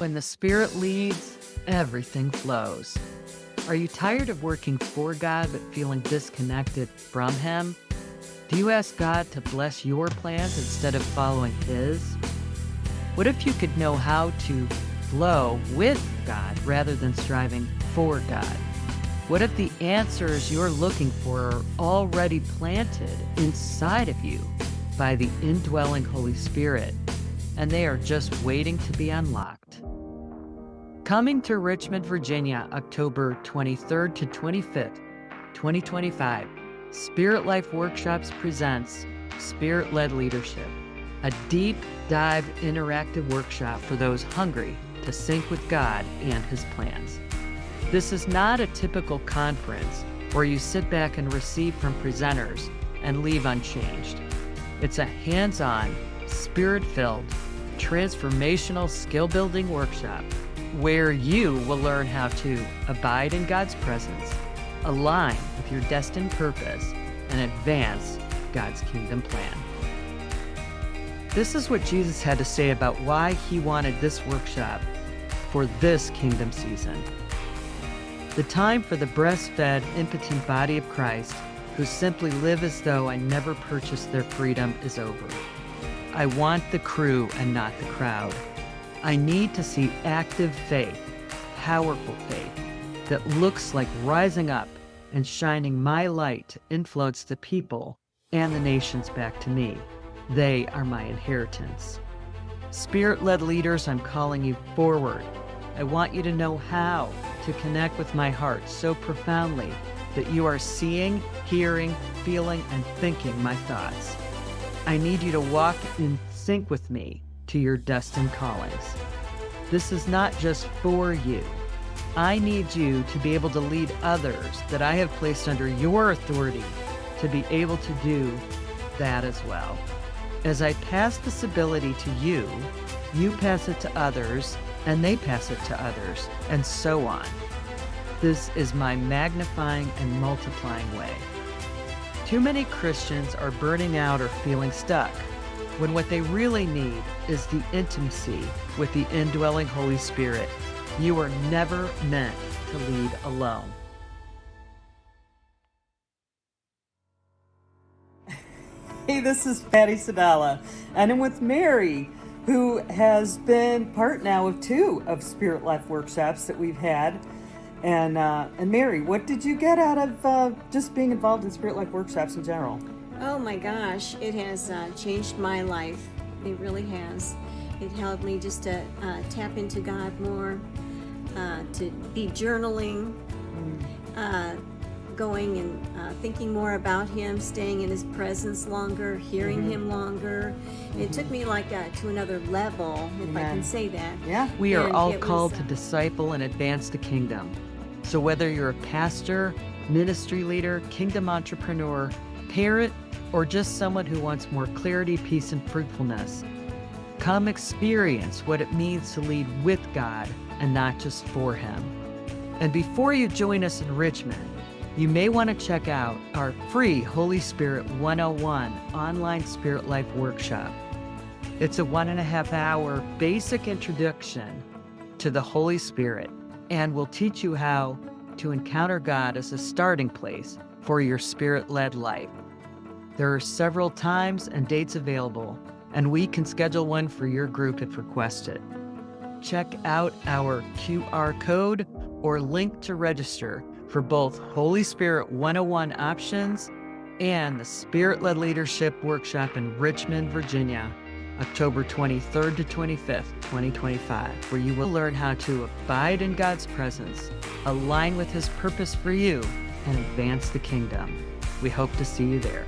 When the Spirit leads, everything flows. Are you tired of working for God but feeling disconnected from Him? Do you ask God to bless your plans instead of following His? What if you could know how to flow with God rather than striving for God? What if the answers you're looking for are already planted inside of you by the indwelling Holy Spirit, and they are just waiting to be unlocked? Coming to Richmond, Virginia, October 23rd to 25th, 2025, Spirit Life Workshops presents Spirit-Led Leadership, a deep dive interactive workshop for those hungry to sync with God and His plans. This is not a typical conference where you sit back and receive from presenters and leave unchanged. It's a hands-on, spirit-filled, transformational skill-building workshop where you will learn how to abide in God's presence, align with your destined purpose, and advance God's kingdom plan. This is what Jesus had to say about why He wanted this workshop for this kingdom season. The time for the breastfed, impotent body of Christ, who simply live as though I never purchased their freedom, is over. I want the crew and not the crowd. I need to see active faith, powerful faith, that looks like rising up and shining my light to influence the people and the nations back to me. They are my inheritance. Spirit-led leaders, I'm calling you forward. I want you to know how to connect with my heart so profoundly that you are seeing, hearing, feeling, and thinking my thoughts. I need you to walk in sync with me to your destined callings. This is not just for you. I need you to be able to lead others that I have placed under your authority to be able to do that as well. As I pass this ability to you, you pass it to others, and they pass it to others, and so on. This is my magnifying and multiplying way. Too many Christians are burning out or feeling stuck, when what they really need is the intimacy with the indwelling Holy Spirit. You are never meant to lead alone. Hey, this is Patty Sadala, and I'm with Mary, who has been part now of 2 of Spirit Life workshops that we've had. And Mary, what did you get out of just being involved in Spirit Life workshops in general? Oh my gosh, it has changed my life. It really has. It helped me just to tap into God more, to be journaling, going and thinking more about Him, staying in His presence longer, hearing Him longer. It took me like to another level, if I can say that. Yeah. We are And all it called was, to disciple and advance the kingdom. So whether you're a pastor, ministry leader, kingdom entrepreneur, parent, or just someone who wants more clarity, peace, and fruitfulness, come experience what it means to lead with God and not just for Him. And before you join us in Richmond, you may want to check out our free Holy Spirit 101 online Spirit Life workshop. It's a 1.5-hour basic introduction to the Holy Spirit, and will teach you how to encounter God as a starting place for your Spirit-led life. There are several times and dates available, and we can schedule one for your group if requested. Check out our QR code or link to register for both Holy Spirit 101 options and the Spirit-Led Leadership Workshop in Richmond, Virginia, October 23rd to 25th, 2025, where you will learn how to abide in God's presence, align with His purpose for you, and advance the kingdom. We hope to see you there.